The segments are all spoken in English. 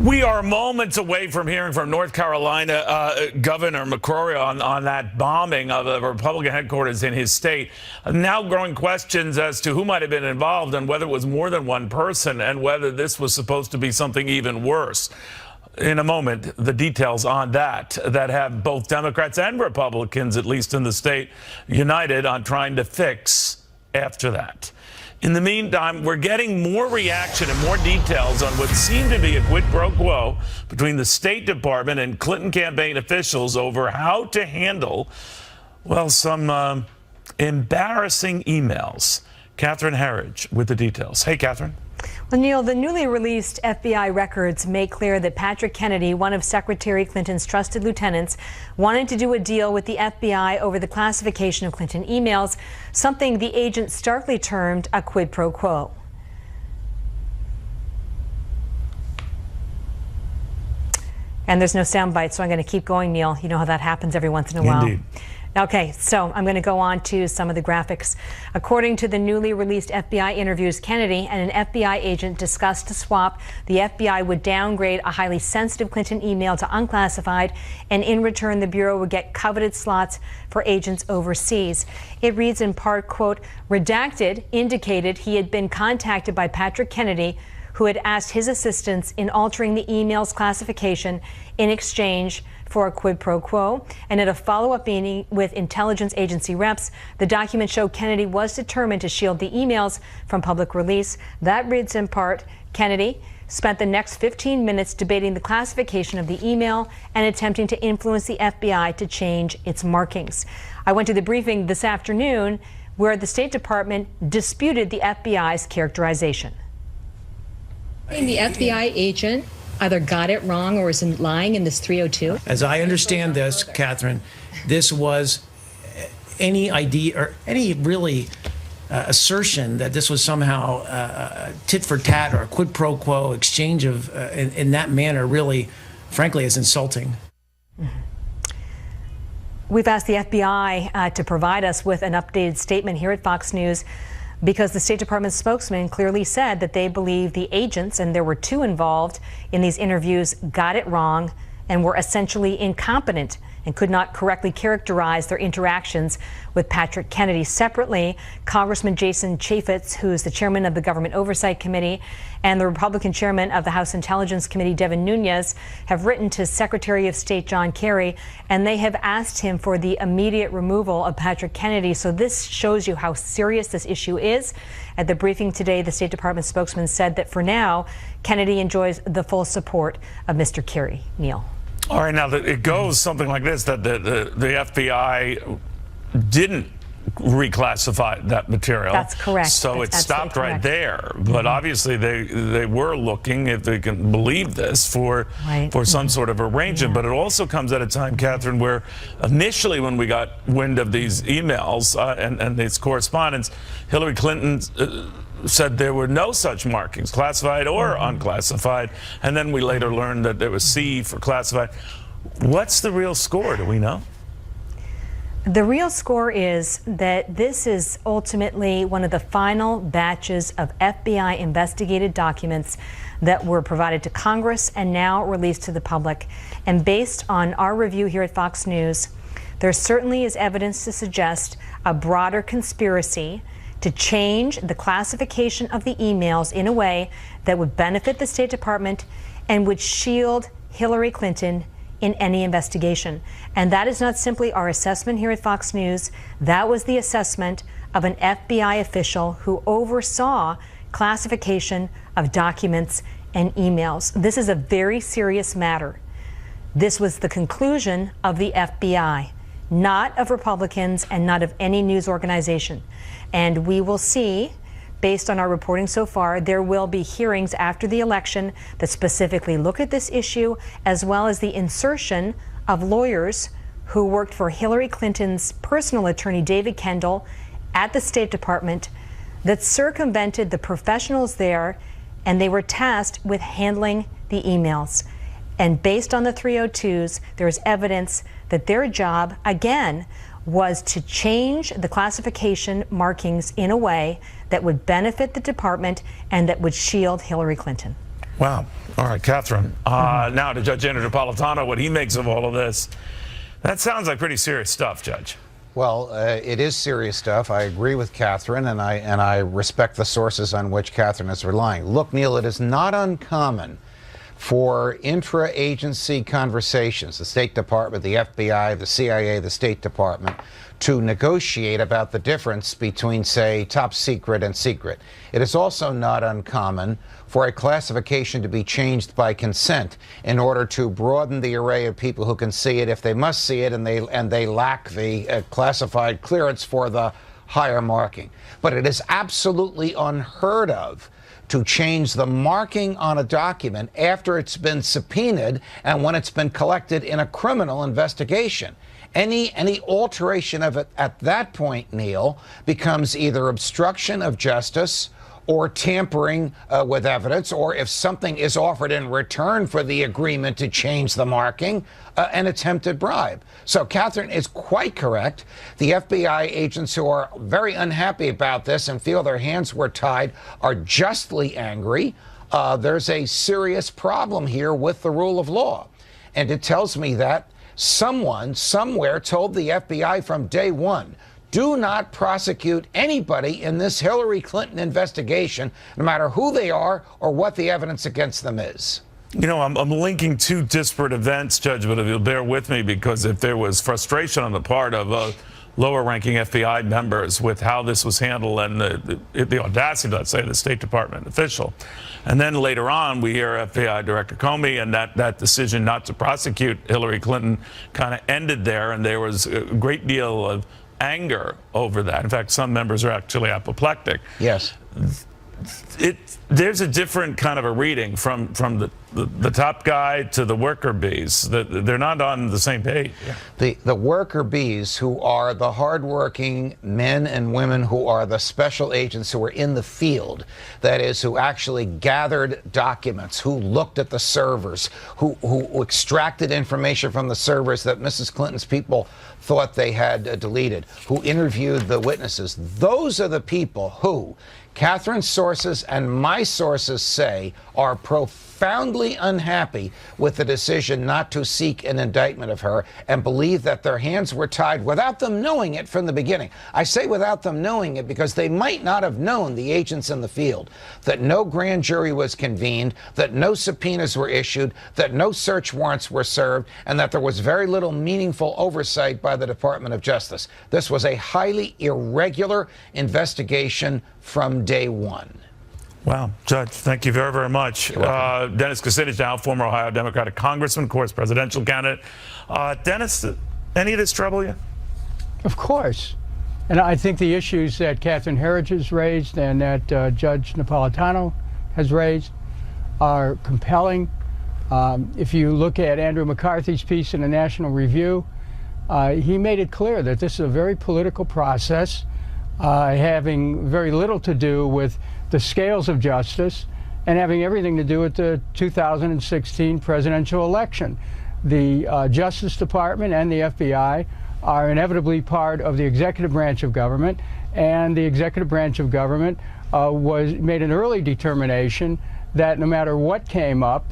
We are moments away from hearing from North Carolina Governor McCrory on that bombing of the Republican headquarters in his state. Now growing questions as to who might have been involved and whether it was more than one person and whether this was supposed to be something even worse. In a moment, the details on that have both Democrats and Republicans, at least in the state, united on trying to fix after that. In the meantime, we're getting more reaction and more details on what seemed to be a quid pro quo between the State Department and Clinton campaign officials over how to handle, well, some embarrassing emails. Catherine Herridge with the details. Hey, Catherine. Well, Neil, the newly released FBI records make clear that Patrick Kennedy, one of Secretary Clinton's trusted lieutenants, wanted to do a deal with the FBI over the classification of Clinton emails, something the agent starkly termed a quid pro quo. And there's no soundbite, so I'm going to keep going, Neil. You know how that happens every once in a while. Indeed. Okay, so I'm going to go on to some of the graphics. According to the newly released FBI interviews, Kennedy and an FBI agent discussed a swap. The FBI would downgrade a highly sensitive Clinton email to unclassified, and in return, the Bureau would get coveted slots for agents overseas. It reads in part, quote, redacted indicated he had been contacted by Patrick Kennedy, who had asked his assistance in altering the email's classification in exchange for a quid pro quo. And at a follow-up meeting with intelligence agency reps, the documents show Kennedy was determined to shield the emails from public release. That reads in part, Kennedy spent the next 15 minutes debating the classification of the email and attempting to influence the FBI to change its markings. I went to the briefing this afternoon where the State Department disputed the FBI's characterization. The FBI agent either got it wrong or is lying in this 302? As I understand this, Catherine, this was any idea or any really assertion that this was somehow tit for tat or a quid pro quo exchange of in that manner really, frankly, is insulting. We've asked the FBI to provide us with an updated statement here at Fox News, because the State Department spokesman clearly said that they believe the agents, and there were two involved in these interviews, got it wrong and were essentially incompetent and could not correctly characterize their interactions with Patrick Kennedy. Separately, Congressman Jason Chaffetz, who is the chairman of the Government Oversight Committee, and the Republican chairman of the House Intelligence Committee, Devin Nunes, have written to Secretary of State John Kerry, and they have asked him for the immediate removal of Patrick Kennedy. So this shows you how serious this issue is. At the briefing today, the State Department spokesman said that for now, Kennedy enjoys the full support of Mr. Kerry. Neil. All right, now it goes something like this, that the FBI didn't reclassify that material. That's correct. So That's it stopped correct. right there. But obviously they were looking, if they can believe this, for some sort of arrangement. But it also comes at a time, Catherine, where initially when we got wind of these emails and this correspondence, Hillary Clinton said there were no such markings, classified or unclassified, and then we later learned that there was C for classified. What's the real score? Do we know? The real score is that this is ultimately one of the final batches of FBI investigated documents that were provided to Congress and now released to the public. And based on our review here at Fox News, there certainly is evidence to suggest a broader conspiracy to change the classification of the emails in a way that would benefit the State Department and would shield Hillary Clinton in any investigation. And that is not simply our assessment here at Fox News. That was the assessment of an FBI official who oversaw classification of documents and emails. This is a very serious matter. This was the conclusion of the FBI, not of Republicans and not of any news organization. And we will see, based on our reporting so far, there will be hearings after the election that specifically look at this issue, as well as the insertion of lawyers who worked for Hillary Clinton's personal attorney, David Kendall, at the State Department, that circumvented the professionals there, and they were tasked with handling the emails. And based on the 302s, there is evidence that their job, again, was to change the classification markings in a way that would benefit the department and that would shield Hillary Clinton. Wow. All right, Catherine. Now to Judge Andrew Napolitano, what he makes of all of this. That sounds like pretty serious stuff, Judge. Well, it is serious stuff. I agree with Catherine, and I respect the sources on which Catherine is relying. Look, Neil, it is not uncommon for intra-agency conversations, the State Department, the FBI, the CIA, the State Department, to negotiate about the difference between, say, top secret and secret. It is also not uncommon for a classification to be changed by consent in order to broaden the array of people who can see it if they must see it and they lack the classified clearance for the higher marking. But it is absolutely unheard of to change the marking on a document after it's been subpoenaed and when it's been collected in a criminal investigation. Any alteration of it at that point, Neil, becomes either obstruction of justice or tampering with evidence, or if something is offered in return for the agreement to change the marking, an attempted bribe. So Catherine is quite correct. The FBI agents who are very unhappy about this and feel their hands were tied are justly angry. There's a serious problem here with the rule of law. And it tells me that someone somewhere told the FBI from day one, do not prosecute anybody in this Hillary Clinton investigation, no matter who they are or what the evidence against them is. You know, I'm linking two disparate events, Judge, but if you'll bear with me, because if there was frustration on the part of lower-ranking FBI members with how this was handled and the audacity, let's say, of the State Department official. And then later on, we hear FBI Director Comey, and that decision not to prosecute Hillary Clinton kind of ended there, and there was a great deal of anger over that. In fact, some members are actually apoplectic. Yes. There's a different kind of a reading from the top guy to the worker bees. They're not on the same page. The worker bees, who are the hardworking men and women who are the special agents who are in the field, that is, who actually gathered documents, who looked at the servers, who extracted information from the servers that Mrs. Clinton's people thought they had deleted, who interviewed the witnesses. Those are the people who Catherine's sources and my sources say are profoundly unhappy with the decision not to seek an indictment of her and believe that their hands were tied without them knowing it from the beginning. I say without them knowing it because they might not have known, the agents in the field, that no grand jury was convened, that no subpoenas were issued, that no search warrants were served, and that there was very little meaningful oversight by the Department of Justice. This was a highly irregular investigation from day one. Wow, Judge, thank you very, very much. Dennis Kucinich, now former Ohio Democratic Congressman, of course, presidential candidate. Dennis, any of this trouble you? Of course. And I think the issues that Catherine Herridge has raised and that Judge Napolitano has raised are compelling. If you look at Andrew McCarthy's piece in the National Review, he made it clear that this is a very political process, having very little to do with the scales of justice and having everything to do with the 2016 presidential election. The Justice Department and the FBI are inevitably part of the executive branch of government, and the executive branch of government made an early determination that no matter what came up,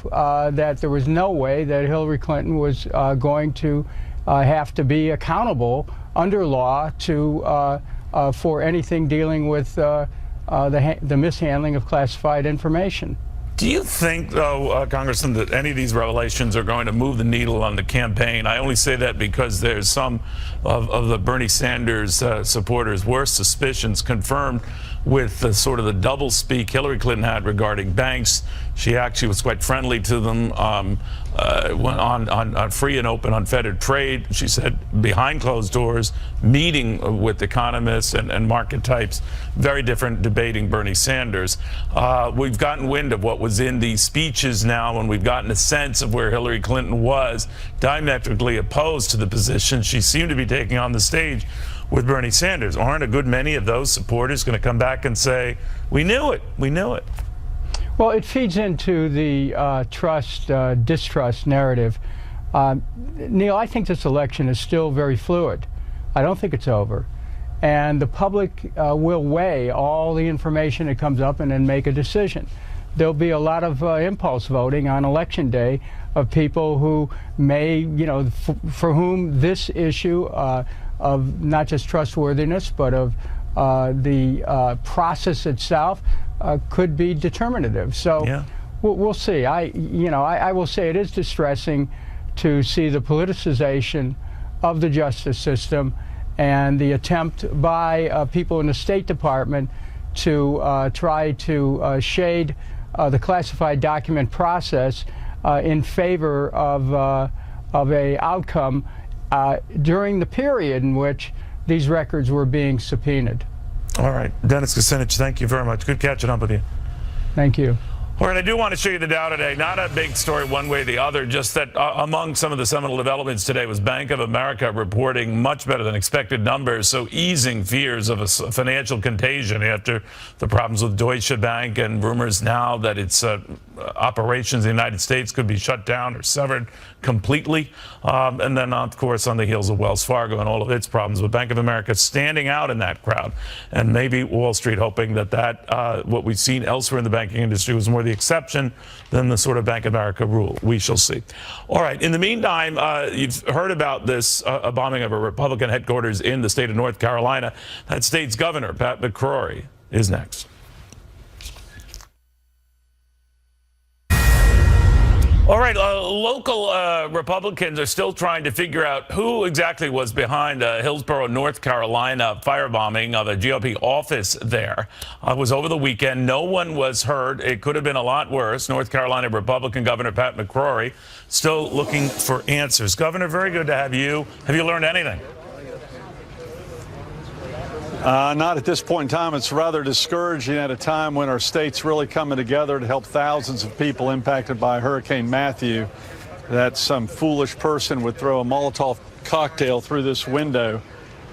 that there was no way that Hillary Clinton was going to have to be accountable under law to for anything dealing with the mishandling of classified information. Do you think, though, Congressman, that any of these revelations are going to move the needle on the campaign? I only say that because there's some of the Bernie Sanders supporters' worst suspicions confirmed with the sort of the doublespeak Hillary Clinton had regarding banks. She actually was quite friendly to them on free and open unfettered trade. She said behind closed doors, meeting with economists and market types, very different debating Bernie Sanders. We've gotten wind of what was in these speeches now, and we've gotten a sense of where Hillary Clinton was diametrically opposed to the position she seemed to be taking on the stage with Bernie Sanders. Aren't a good many of those supporters going to come back and say, we knew it, we knew it? Well, it feeds into the distrust narrative. Neil, I think this election is still very fluid. I don't think it's over. And the public will weigh all the information that comes up and then make a decision. there'll be a lot of impulse voting on election day of people who may, you know, for whom this issue of not just trustworthiness, but of the process itself could be determinative. So yeah. we'll see. I will say it is distressing to see the politicization of the justice system and the attempt by people in the State Department to try to shade the classified document process in favor of a outcome during the period in which these records were being subpoenaed. All right, Dennis Kucinich, thank you very much. Good catching up with you. Thank you. All right, I do want to show you the Dow today. Not a big story one way or the other, just that among some of the seminal developments today was Bank of America reporting much better than expected numbers, so easing fears of a financial contagion after the problems with Deutsche Bank and rumors now that its operations in the United States could be shut down or severed completely. And then, of course, on the heels of Wells Fargo and all of its problems, with Bank of America standing out in that crowd. And maybe Wall Street hoping that what we've seen elsewhere in the banking industry was more the exception than the sort of Bank of America rule. We shall see. All right. In the meantime, you've heard about this a bombing of a Republican headquarters in the state of North Carolina. That state's governor, Pat McCrory, is next. All right, local Republicans are still trying to figure out who exactly was behind Hillsborough, North Carolina firebombing of a GOP office there. It was over the weekend. No one was hurt. It could have been a lot worse. North Carolina Republican Governor Pat McCrory still looking for answers. Governor, very good to have you. Have you learned anything? Not at this point in time. It's rather discouraging at a time when our state's really coming together to help thousands of people impacted by Hurricane Matthew, that some foolish person would throw a Molotov cocktail through this window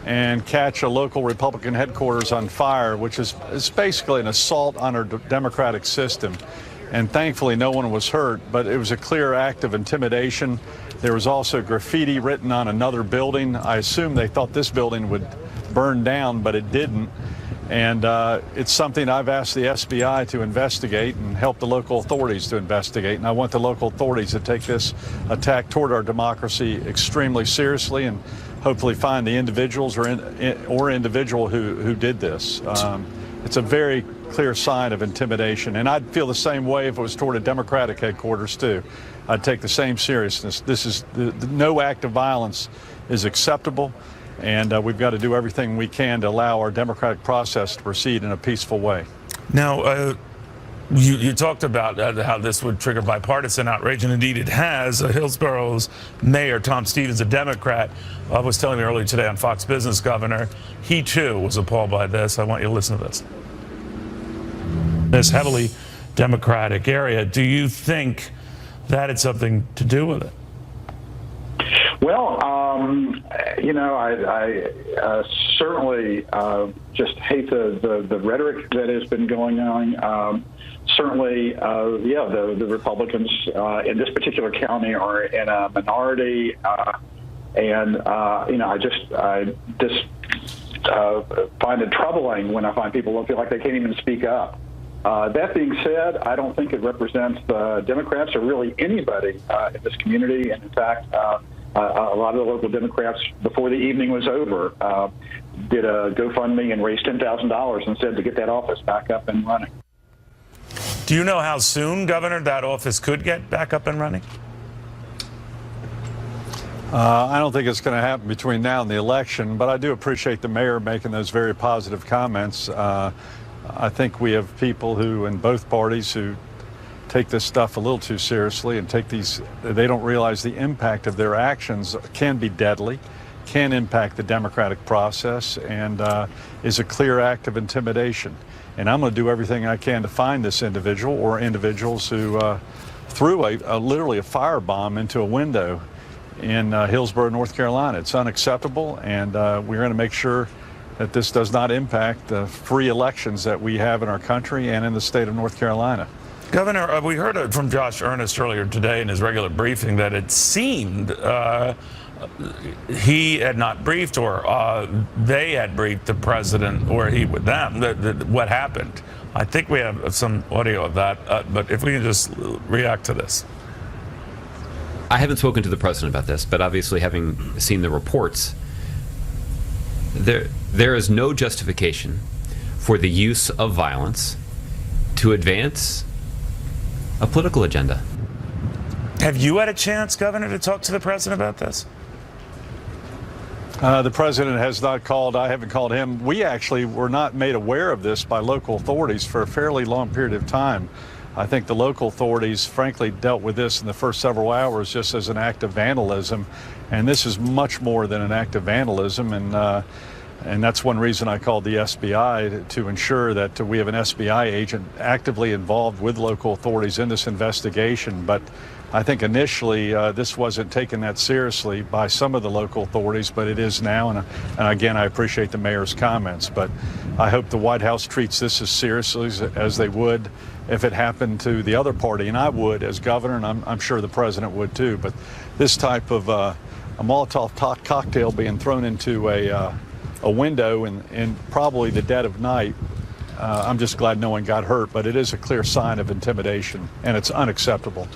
and catch a local Republican headquarters on fire, which is basically an assault on our democratic system. And thankfully, no one was hurt, but it was a clear act of intimidation. There was also graffiti written on another building. I assume they thought this building would burn down, but it didn't. And it's something I've asked the SBI to investigate and help the local authorities to investigate. And I want the local authorities to take this attack toward our democracy extremely seriously and hopefully find the individuals or individual who did this. It's a very clear sign of intimidation. And I'd feel the same way if it was toward a Democratic headquarters, too. I'd take the same seriousness. This is no act of violence is acceptable. And we've got to do everything we can to allow our democratic process to proceed in a peaceful way. Now, you talked about how this would trigger bipartisan outrage, and indeed it has. Hillsborough's mayor, Tom Stevens, a Democrat, was telling me earlier today on Fox Business, Governor, he too was appalled by this. I want you to listen to this. This heavily Democratic area, do you think that had something to do with it? Well, you know, I certainly just hate the rhetoric that has been going on. Certainly, the Republicans in this particular county are in a minority, and you know, I just find it troubling when I find people don't feel like they can't even speak up. That being said, I don't think it represents the Democrats or really anybody in this community, and in fact. A lot of the local Democrats, before the evening was over, did a GoFundMe and raised $10,000 and said to get that office back up and running. Do you know how soon, Governor, that office could get back up and running? I don't think it's going to happen between now and the election, but I do appreciate the mayor making those very positive comments. I think we have people who, in both parties, who take this stuff a little too seriously and they don't realize the impact of their actions can be deadly, can impact the democratic process, and is a clear act of intimidation. And I'm going to do everything I can to find this individual or individuals who threw literally a firebomb into a window in Hillsborough, North Carolina. It's unacceptable, and we're going to make sure that this does not impact the free elections that we have in our country and in the state of North Carolina. Governor, we heard from Josh Earnest earlier today in his regular briefing that it seemed he had not briefed or they had briefed the president or he with them what happened. I think we have some audio of that, but if we can just react to this. I haven't spoken to the president about this, but obviously having seen the reports, there is no justification for the use of violence to advance a political agenda. Have you had a chance, Governor, to talk to the president about this? The president has not called. I haven't called him. We actually were not made aware of this by local authorities for a fairly long period of time. I think the local authorities, frankly, dealt with this in the first several hours just as an act of vandalism. And this is much more than an act of vandalism. And that's one reason I called the SBI to ensure that we have an SBI agent actively involved with local authorities in this investigation. But I think initially this wasn't taken that seriously by some of the local authorities, but it is now. And again, I appreciate the mayor's comments, but I hope the White House treats this as seriously as they would if it happened to the other party. And I would as governor, and I'm sure the president would too. But this type of a Molotov cocktail being thrown into a window in probably the dead of night, I'm just glad no one got hurt, but it is a clear sign of intimidation, and it's unacceptable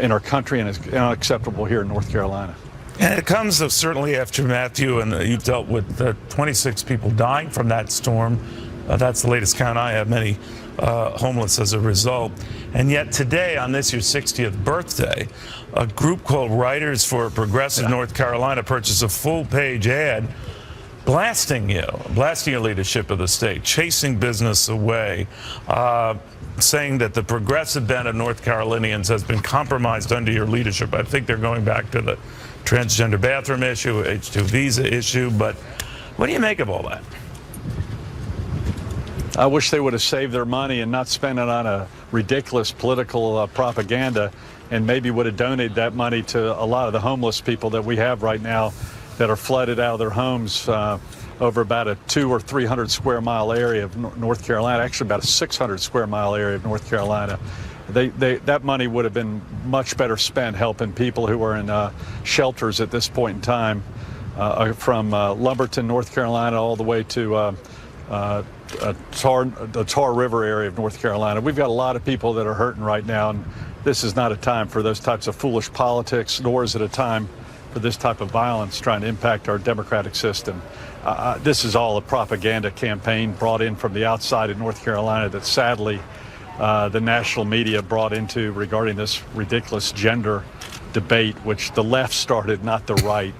in our country, and it's unacceptable here in North Carolina. And it comes certainly after Matthew, and you've dealt with 26 people dying from that storm. That's the latest count I have, many homeless as a result. And yet today, on this your 60th birthday, a group called Writers for Progressive North Carolina purchased a full-page ad blasting your leadership of the state, chasing business away, saying that the progressive bent of North Carolinians has been compromised under your leadership. I think they're going back to the transgender bathroom issue, H-2 visa issue, but what do you make of all that? I wish they would have saved their money and not spent it on a ridiculous political propaganda, and maybe would have donated that money to a lot of the homeless people that we have right now that are flooded out of their homes over about a 200 or 300 square mile area of North Carolina, actually about a 600 square mile area of North Carolina. That money would have been much better spent helping people who are in shelters at this point in time, from Lumberton, North Carolina, all the way to the Tar River area of North Carolina. We've got a lot of people that are hurting right now, and this is not a time for those types of foolish politics, nor is it a time for this type of violence trying to impact our democratic system. This is all a propaganda campaign brought in from the outside of North Carolina that sadly the national media brought into regarding this ridiculous gender debate, which the left started, not the right.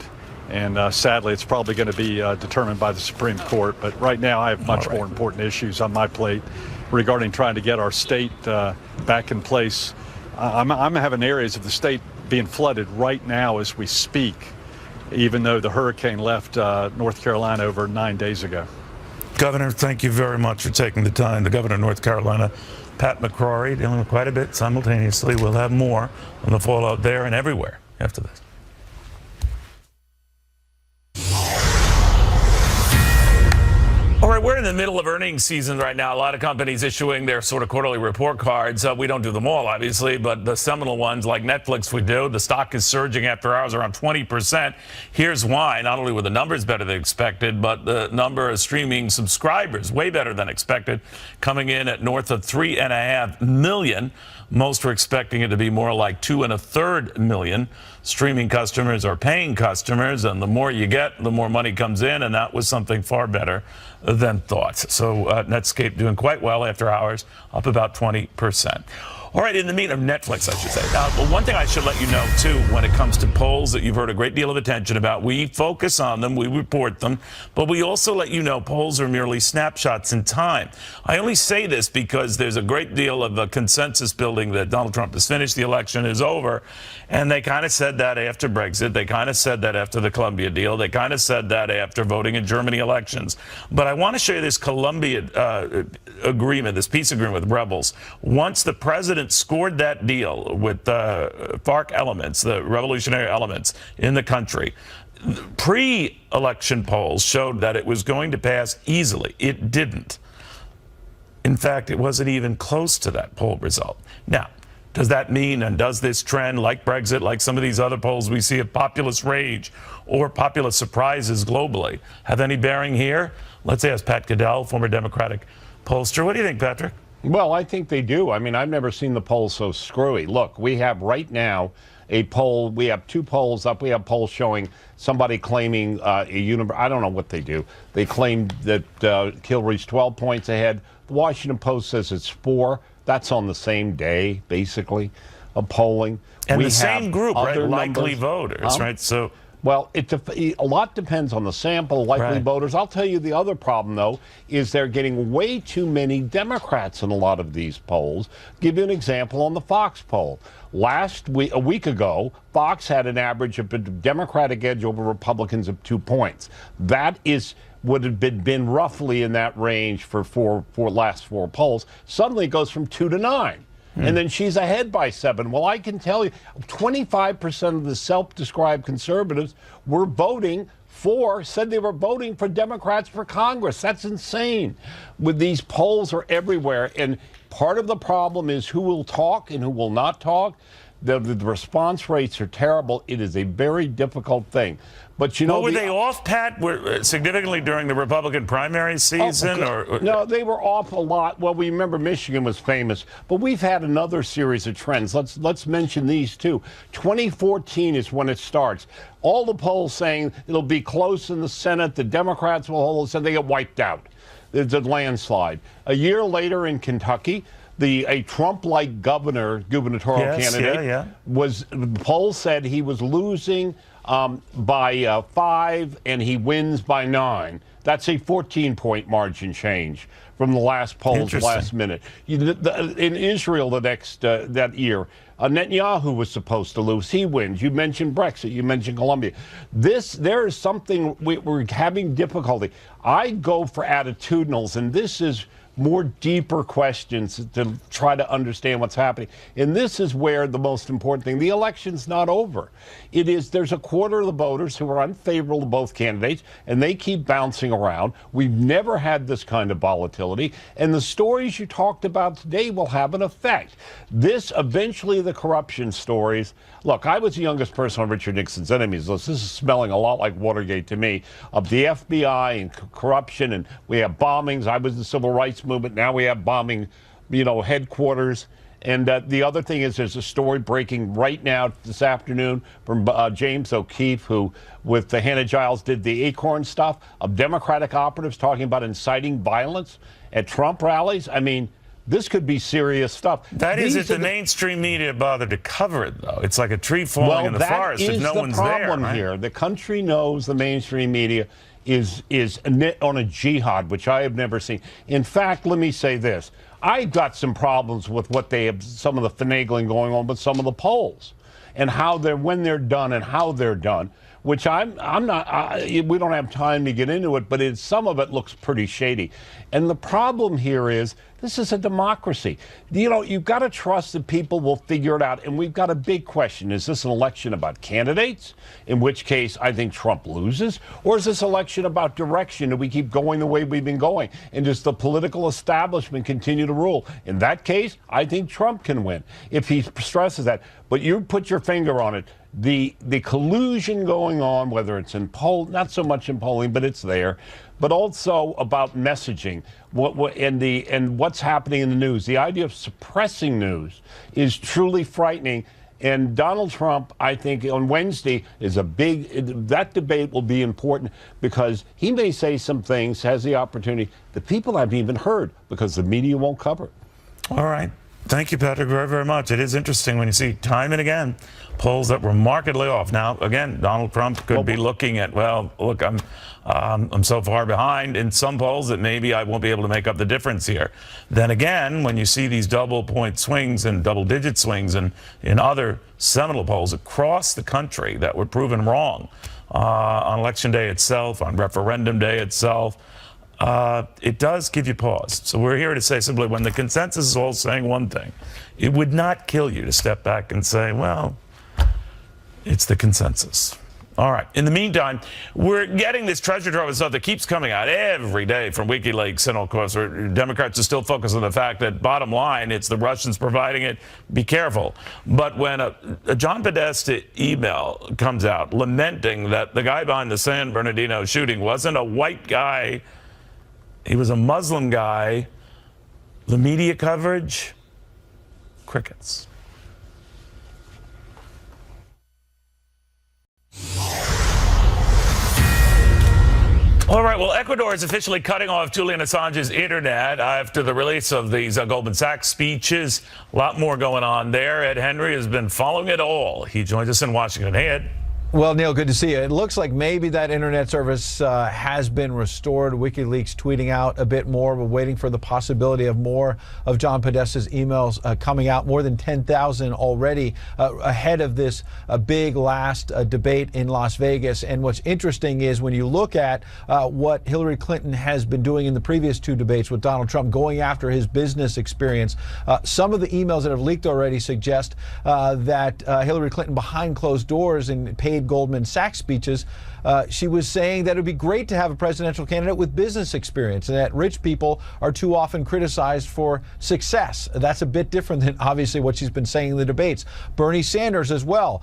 And sadly, it's probably going to be determined by the Supreme Court. But right now, I have much more important issues on my plate regarding trying to get our state back in place. I'm having areas of the state being flooded right now as we speak, even though the hurricane left North Carolina over 9 days ago. Governor, thank you very much for taking the time. The governor of North Carolina, Pat McCrory, dealing with quite a bit simultaneously. We'll have more on the fallout there and everywhere after this. All right, we're in the middle of earnings season right now. A lot of companies issuing their sort of quarterly report cards. We don't do them all, obviously, but the seminal ones like Netflix we do. The stock is surging after hours around 20%. Here's why. Not only were the numbers better than expected, but the number of streaming subscribers way better than expected, coming in at north of 3.5 million. Most were expecting it to be more like 2.33 million. Streaming customers are paying customers, and the more you get, the more money comes in, and that was something far better than thought. So Netscape doing quite well after hours, up about 20%. All right, in the meat of Netflix, I should say. Well, one thing I should let you know, too, when it comes to polls that you've heard a great deal of attention about, we focus on them, we report them, but we also let you know polls are merely snapshots in time. I only say this because there's a great deal of consensus building that Donald Trump has finished, the election is over, and they kind of said that after Brexit, they kind of said that after the Colombia deal, they kind of said that after voting in Germany elections. But I want to show you this Colombia agreement, this peace agreement with rebels. Once the president scored that deal with FARC elements, the revolutionary elements in the country, pre-election polls showed that it was going to pass easily. It didn't. In fact, it wasn't even close to that poll result. Now, does that mean, and does this trend, like Brexit, like some of these other polls we see of populist rage or populist surprises globally, have any bearing here? Let's ask Pat Goodell, former Democratic pollster. What do you think, Patrick? Well, I think they do. I mean, I've never seen the polls so screwy. Look, we have right now a poll. We have 2 polls up. We have polls showing somebody claiming I don't know what they do. They claim that Hillary's 12 points ahead. The Washington Post says it's 4. That's on the same day, basically, of polling. And we the same group, right? Likely numbers. voters, right? So. Well, a lot depends on the sample, likely voters. I'll tell you the other problem, though, is they're getting way too many Democrats in a lot of these polls. Give you an example on the Fox poll. A week ago, Fox had an average of a Democratic edge over Republicans of 2 points. That would have been roughly in that range for last 4 polls. Suddenly it goes from 2 to 9. And then she's ahead by 7. Well, I can tell you, 25% of the self-described conservatives said they were voting for Democrats for Congress. That's insane. These polls are everywhere. And part of the problem is who will talk and who will not talk. The response rates are terrible. It is a very difficult thing. But you know, were they off, Pat, significantly during the Republican primary season? No, they were off a lot. Well, we remember Michigan was famous, but we've had another series of trends. Let's mention these too. 2014 is when it starts. All the polls saying it'll be close in the Senate. The Democrats will hold it, and they get wiped out. There's a landslide. A year later in Kentucky, a Trump-like gubernatorial candidate the polls said he was losing by 5 and he wins by 9. That's a 14-point margin change from the last polls last minute. In Israel that year, Netanyahu was supposed to lose. He wins. You mentioned Brexit. You mentioned Colombia. There is something we're having difficulty. I go for attitudinals, and this is more deeper questions to try to understand what's happening. And this is where the most important thing, the election's not over. There's a quarter of the voters who are unfavorable to both candidates, and they keep bouncing around. We've never had this kind of volatility, and the stories you talked about today will have an effect. Eventually the corruption stories. Look, I was the youngest person on Richard Nixon's enemies list. This is smelling a lot like Watergate to me, of the FBI and corruption, and we have bombings. I was in the civil rights movement. Now we have bombing, headquarters. And the other thing is there's a story breaking right now this afternoon from James O'Keefe, who, with the Hannah Giles, did the Acorn stuff, of Democratic operatives talking about inciting violence at Trump rallies. I mean, this could be serious stuff. That is if the mainstream media bother to cover it, though. It's like a tree falling in the forest if no one's there. That is the problem here. The country knows the mainstream media is on a jihad, which I have never seen. In fact, let me say this. I got some problems with some of the finagling going on with some of the polls and when they're done and how they're done, which we don't have time to get into it, but some of it looks pretty shady. And the problem here is this is a democracy. You've got to trust that people will figure it out. And we've got a big question. Is this an election about candidates, in which case I think Trump loses? Or is this election about direction? Do we keep going the way we've been going? And does the political establishment continue to rule? In that case, I think Trump can win if he stresses that. But you put your finger on it. The collusion going on, whether it's in not so much in polling, but it's there, but also about messaging, and what's happening in the news. The idea of suppressing news is truly frightening. And Donald Trump, I think, on Wednesday that debate will be important because he may say some things, has the opportunity that people haven't even heard because the media won't cover it. All right. Thank you, Patrick, very, very much. It is interesting when you see time and again polls that were markedly off. Now, again, Donald Trump could be looking at, look, I'm so far behind in some polls that maybe I won't be able to make up the difference here. Then again, when you see these double-point swings and double-digit swings in other seminal polls across the country that were proven wrong on Election Day itself, on Referendum Day itself, it does give you pause. So we're here to say simply, when the consensus is all saying one thing, it would not kill you to step back and say, well, it's the consensus. All right. In the meantime, we're getting this treasure trove of stuff that keeps coming out every day from WikiLeaks. And of course, Democrats are still focused on the fact that, bottom line, it's the Russians providing it. Be careful. But when a John Podesta email comes out lamenting that the guy behind the San Bernardino shooting wasn't a white guy, he was a Muslim guy, The media coverage, crickets. All right, well, Ecuador is officially cutting off Julian Assange's internet after the release of these Goldman Sachs speeches. A lot more going on there. Ed Henry has been following it all. He joins us in Washington. Hey, Ed. Well, Neil, good to see you. It looks like maybe that internet service has been restored. WikiLeaks tweeting out a bit more. We're waiting for the possibility of more of John Podesta's emails coming out, more than 10,000 already ahead of this big last debate in Las Vegas. And what's interesting is when you look at what Hillary Clinton has been doing in the previous two debates with Donald Trump, going after his business experience, some of the emails that have leaked already suggest that Hillary Clinton, behind closed doors and paid Goldman Sachs speeches, she was saying that it would be great to have a presidential candidate with business experience and that rich people are too often criticized for success. That's a bit different than obviously what she's been saying in the debates. Bernie Sanders as well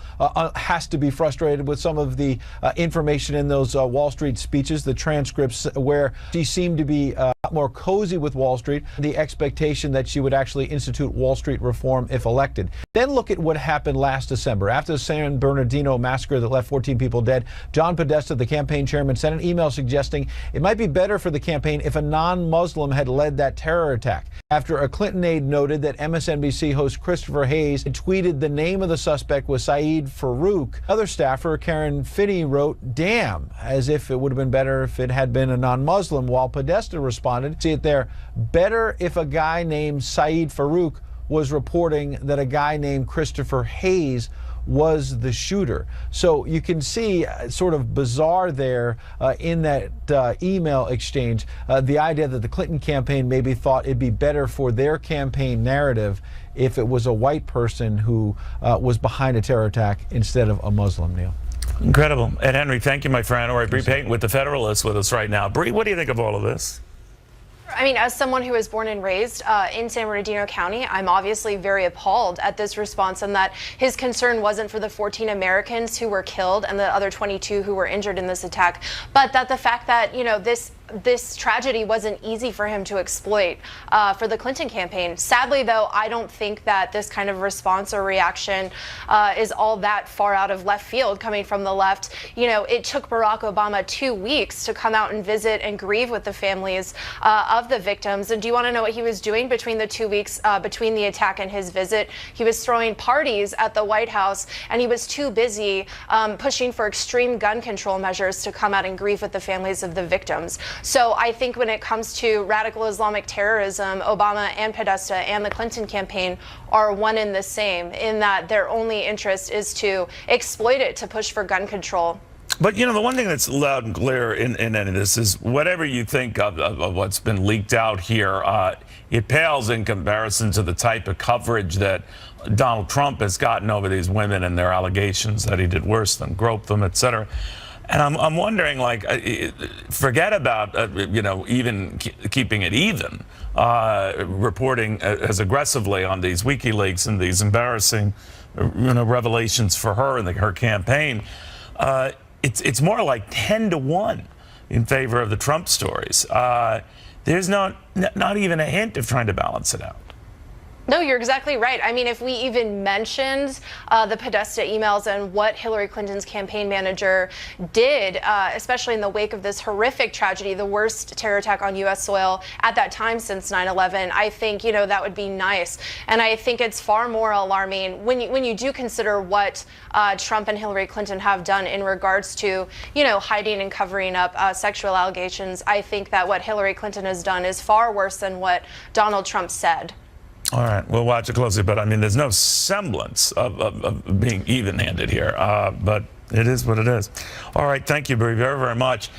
has to be frustrated with some of the information in those Wall Street speeches, the transcripts where she seemed to be more cozy with Wall Street, the expectation that she would actually institute Wall Street reform if elected. Then look at what happened last December. After the San Bernardino massacre that left 14 people dead, John Podesta, the campaign chairman, sent an email suggesting it might be better for the campaign if a non-Muslim had led that terror attack. After a Clinton aide noted that MSNBC host Christopher Hayes had tweeted the name of the suspect was Saeed Farouk, other staffer Karen Finney wrote, "Damn," as if it would have been better if it had been a non-Muslim, while Podesta responded, see it there, "Better if a guy named Saeed Farouk was reporting that a guy named Christopher Hayes was the shooter." So you can see sort of bizarre there in that email exchange, the idea that the Clinton campaign maybe thought it'd be better for their campaign narrative if it was a white person who was behind a terror attack instead of a Muslim, Neil. Incredible. Ed Henry, thank you, my friend. All right, Bree Payton with the Federalist with us right now. Bree, what do you think of all of this? I mean, as someone who was born and raised in San Bernardino County, I'm obviously very appalled at this response and that his concern wasn't for the 14 Americans who were killed and the other 22 who were injured in this attack, but that the fact that, you know, this tragedy wasn't easy for him to exploit for the Clinton campaign. Sadly, though, I don't think that this kind of response or reaction is all that far out of left field coming from the left. You know, it took Barack Obama 2 weeks to come out and visit and grieve with the families of the victims. And do you want to know what he was doing between the 2 weeks between the attack and his visit? He was throwing parties at the White House, and he was too busy pushing for extreme gun control measures to come out and grieve with the families of the victims. So I think when it comes to radical Islamic terrorism, Obama and Podesta and the Clinton campaign are one and the same in that their only interest is to exploit it to push for gun control. But, you know, the one thing that's loud and clear in any of this is whatever you think of what's been leaked out here, it pales in comparison to the type of coverage that Donald Trump has gotten over these women and their allegations that he did worse than grope them, et cetera. And I'm wondering, like, forget about, you know, even keeping it even, reporting as aggressively on these WikiLeaks and these embarrassing, you know, revelations for her and her campaign. It's more like 10-1 in favor of the Trump stories. There's not even a hint of trying to balance it out. No, you're exactly right. I mean, if we even mentioned the Podesta emails and what Hillary Clinton's campaign manager did, especially in the wake of this horrific tragedy, the worst terror attack on U.S. soil at that time since 9/11, I think, you know, that would be nice. And I think it's far more alarming when you do consider what Trump and Hillary Clinton have done in regards to, you know, hiding and covering up sexual allegations. I think that what Hillary Clinton has done is far worse than what Donald Trump said. All right, we'll watch it closely, but I mean, there's no semblance of being even-handed here, but it is what it is. All right, thank you, Bree, very, very much.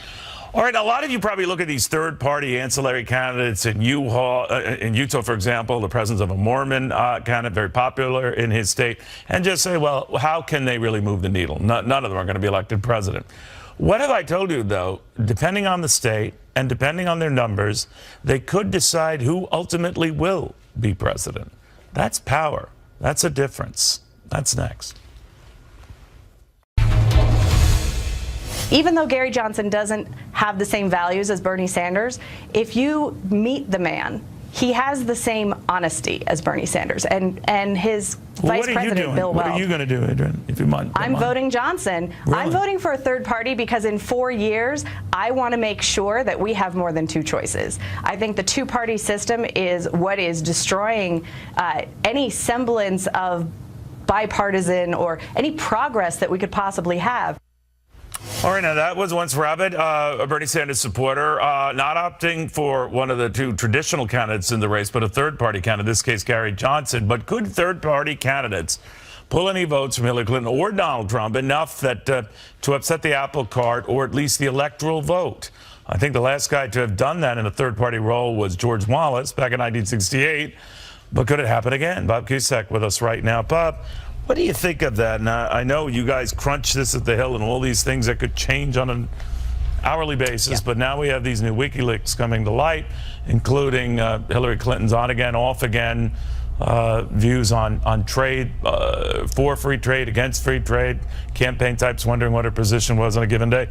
All right, a lot of you probably look at these third-party ancillary candidates in Utah, for example, the presence of a Mormon candidate, very popular in his state, and just say, well, how can they really move the needle? None of them are going to be elected president. What have I told you, though? Depending on the state and depending on their numbers, they could decide who ultimately will be president. That's power. That's a difference. That's next. Even though Gary Johnson doesn't have the same values as Bernie Sanders, if you meet the man, he has the same honesty as Bernie Sanders and his Vice President Bill Weld. What are you going to do, Adrian, if you mind? I'm voting Johnson. Really? I'm voting for a third party because in 4 years, I want to make sure that we have more than two choices. I think the two-party system is what is destroying any semblance of bipartisan or any progress that we could possibly have. All right, now that was once Rabbit, a Bernie Sanders supporter, not opting for one of the two traditional candidates in the race, but a third-party candidate, in this case Gary Johnson. But could third-party candidates pull any votes from Hillary Clinton or Donald Trump enough that to upset the apple cart or at least the electoral vote? I think the last guy to have done that in a third-party role was George Wallace back in 1968. But could it happen again? Bob Cusack with us right now. Bob, what do you think of that? And I know you guys crunch this at the Hill and all these things that could change on an hourly basis, but now we have these new WikiLeaks coming to light, including Hillary Clinton's on again, off again views on trade, for free trade, against free trade, campaign types wondering what her position was on a given day.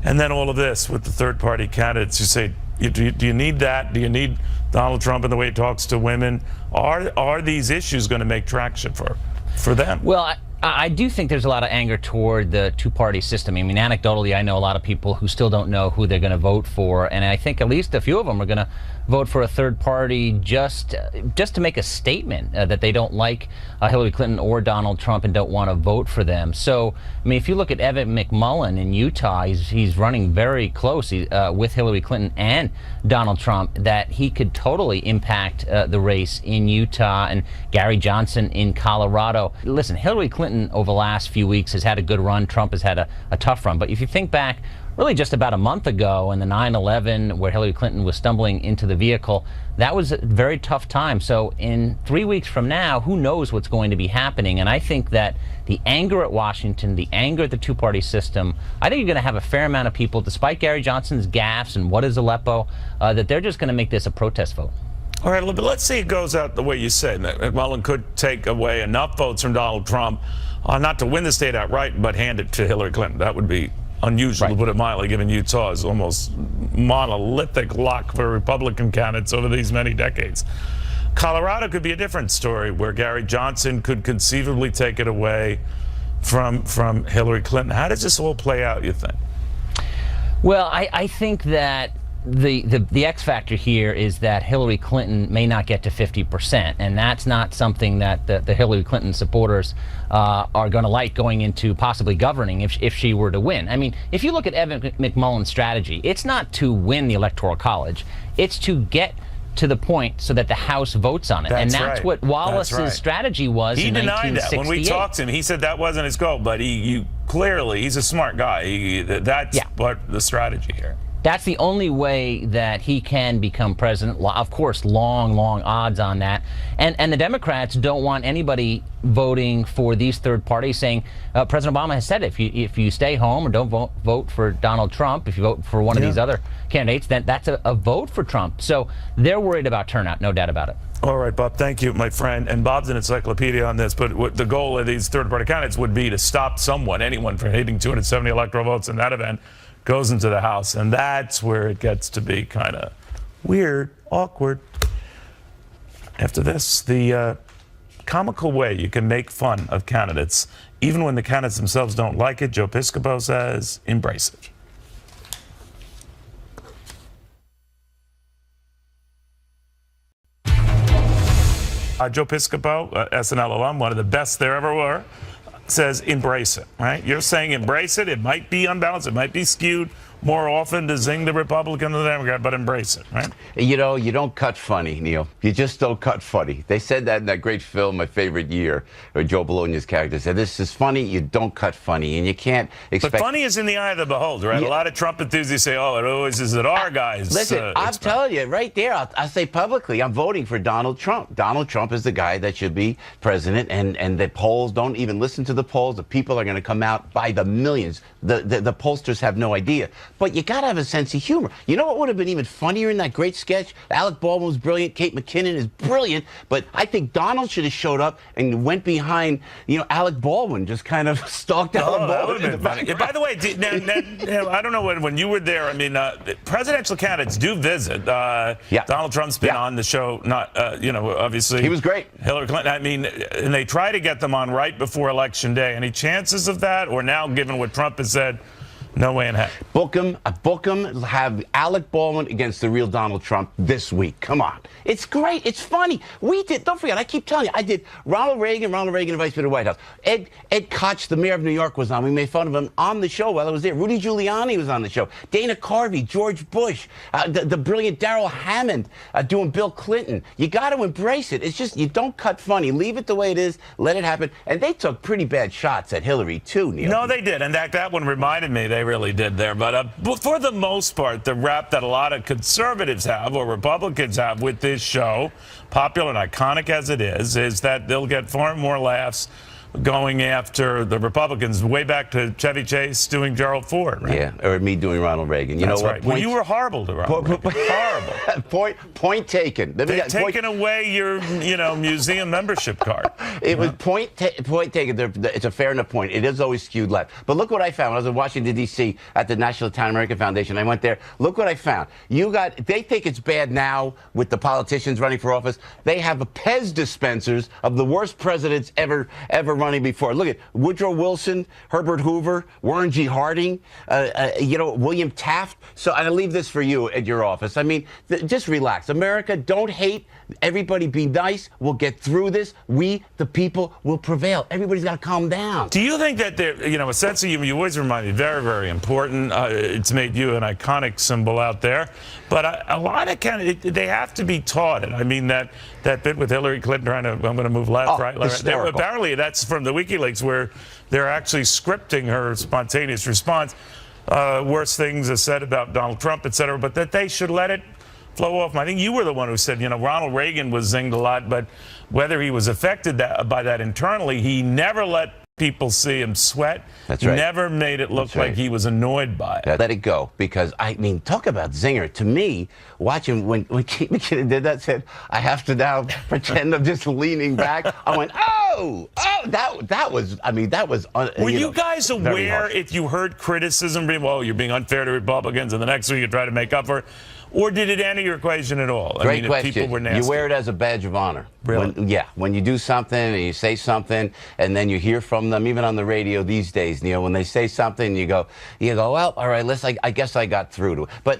And then all of this with the third-party candidates. You say, do you need that? Do you need Donald Trump and the way he talks to women? Are these issues going to make traction for them? Well, I do think there's a lot of anger toward the two-party system. I mean, anecdotally, I know a lot of people who still don't know who they're going to vote for, and I think at least a few of them are going to vote for a third party just to make a statement that they don't like Hillary Clinton or Donald Trump and don't want to vote for them. So, I mean, if you look at Evan McMullin in Utah, he's running very close with Hillary Clinton and Donald Trump, that he could totally impact the race in Utah, and Gary Johnson in Colorado. Listen, Hillary Clinton over the last few weeks has had a good run. Trump has had a tough run. But if you think back, really just about a month ago in the 9/11 where Hillary Clinton was stumbling into the vehicle, that was a very tough time. So in 3 weeks from now, who knows what's going to be happening? And I think that the anger at Washington, the anger at the two-party system, I think you're going to have a fair amount of people, despite Gary Johnson's gaffes and what is Aleppo, that they're just going to make this a protest vote. All right, but let's say it goes out the way you say. McMullin could take away enough votes from Donald Trump, not to win the state outright, but hand it to Hillary Clinton. That would be unusual, to put it mildly, given Utah is almost monolithic lock for Republican candidates over these many decades. Colorado could be a different story, where Gary Johnson could conceivably take it away from Hillary Clinton. How does this all play out, you think? Well, I think that the X factor here is that Hillary Clinton may not get to 50%, and that's not something that the Hillary Clinton supporters are going to like going into possibly governing if she were to win. I mean, if you look at Evan McMullin's strategy, it's not to win the Electoral College, it's to get to the point so that the House votes on it. That's and that's right. what Wallace's strategy was in 1968. He denied that. When we talked to him, he said that wasn't his goal, but clearly, he's a smart guy. That's what the strategy here. That's the only way that he can become president. Of course, long odds on that. And the Democrats don't want anybody voting for these third parties, saying President Obama has said if you stay home or don't vote for Donald Trump, if you vote for one of these other candidates, then that's a vote for Trump. So they're worried about turnout, no doubt about it. All right, Bob, thank you, my friend. And Bob's an encyclopedia on this, but what the goal of these third-party candidates would be to stop anyone from hitting 270 electoral votes in that event, goes into the House, and that's where it gets to be kind of weird, awkward. After this, the comical way you can make fun of candidates, even when the candidates themselves don't like it. Joe Piscopo says, embrace it. Joe Piscopo, SNL alum, one of the best there ever were, says embrace it, right? You're saying embrace it. It might be unbalanced. It might be skewed more often to zing the Republican than the Democrat, but embrace it, right? You know, you don't cut funny, Neil. You just don't cut funny. They said that in that great film, My Favorite Year, where Joe Bologna's character said, this is funny, you don't cut funny, and you can't expect... But funny is in the eye of the beholder, right? Yeah. A lot of Trump enthusiasts say, oh, it always is at our guys. Listen, I'm telling you, right there, I'll say publicly, I'm voting for Donald Trump. Donald Trump is the guy that should be president, and the polls, don't even listen to the polls. The people are going to come out by the millions. The pollsters have no idea. but you got to have a sense of humor. You know what would have been even funnier in that great sketch? Alec Baldwin was brilliant. Kate McKinnon is brilliant. But I think Donald should have showed up and went behind, Alec Baldwin, just kind of stalked Alec Baldwin. That would have been funny. By the way, I don't know when you were there. I mean, presidential candidates do visit. Donald Trump's been on the show. Not, obviously he was great. Hillary Clinton. I mean, and they try to get them on right before Election Day. Any chances of that? Or now, given what Trump has said, no way in heck. Book him. Have Alec Baldwin against the real Donald Trump this week. Come on. It's great. It's funny. Don't forget, I keep telling you, I did Ronald Reagan invites me to the White House. Ed Koch, the mayor of New York, was on. We made fun of him on the show while I was there. Rudy Giuliani was on the show. Dana Carvey, George Bush, the brilliant Darrell Hammond doing Bill Clinton. You got to embrace it. It's just, you don't cut funny. Leave it the way it is. Let it happen. And they took pretty bad shots at Hillary, too, Neil. No, they did. And that one reminded me. They really did there. But for the most part, the rap that a lot of conservatives have or Republicans have with this show, popular and iconic as it is that they'll get far more laughs going after the Republicans, way back to Chevy Chase doing Gerald Ford, right? Yeah, or me doing Ronald Reagan. That's right. Well, you were horrible to Ronald Reagan. Horrible. Point taken. They've taken away your, museum membership card. It was point taken. It's a fair enough point. It is always skewed left. But look what I found when I was in Washington, D.C. at the National Italian American Foundation. I went there. Look what I found. They think it's bad now with the politicians running for office. They have Pez dispensers of the worst presidents ever running before. Look at Woodrow Wilson, Herbert Hoover, Warren G. Harding, William Taft. So I leave this for you at your office. I mean, just relax. America, don't hate. Everybody be nice. We'll get through this. We, the people, will prevail. Everybody's got to calm down. Do you think that a sense of humor, you always remind me, very, very important. It's made you an iconic symbol out there. But a lot of they have to be taught it. I mean, that bit with Hillary Clinton I'm going to move left, right, left. Apparently, that's from the WikiLeaks where they're actually scripting her spontaneous response. Worse things are said about Donald Trump, et cetera, but that they should let it flow off. I think you were the one who said, Ronald Reagan was zinged a lot, but whether he was affected by that internally, he never let people see him sweat. That's right. Never made it look like he was annoyed by it. Let it go, because, I mean, talk about zinger. To me, watching when Kate McKinnon did that, said, I have to now pretend I'm just leaning back. I went, that was, Were you guys aware if you heard criticism, you're being unfair to Republicans, and the next week you try to make up for it? Or did it enter your equation at all? Great question. If people were nasty. You wear it as a badge of honor. Really? When you do something and you say something, and then you hear from them, even on the radio these days, when they say something, you go, well, all right, I guess I got through to it. But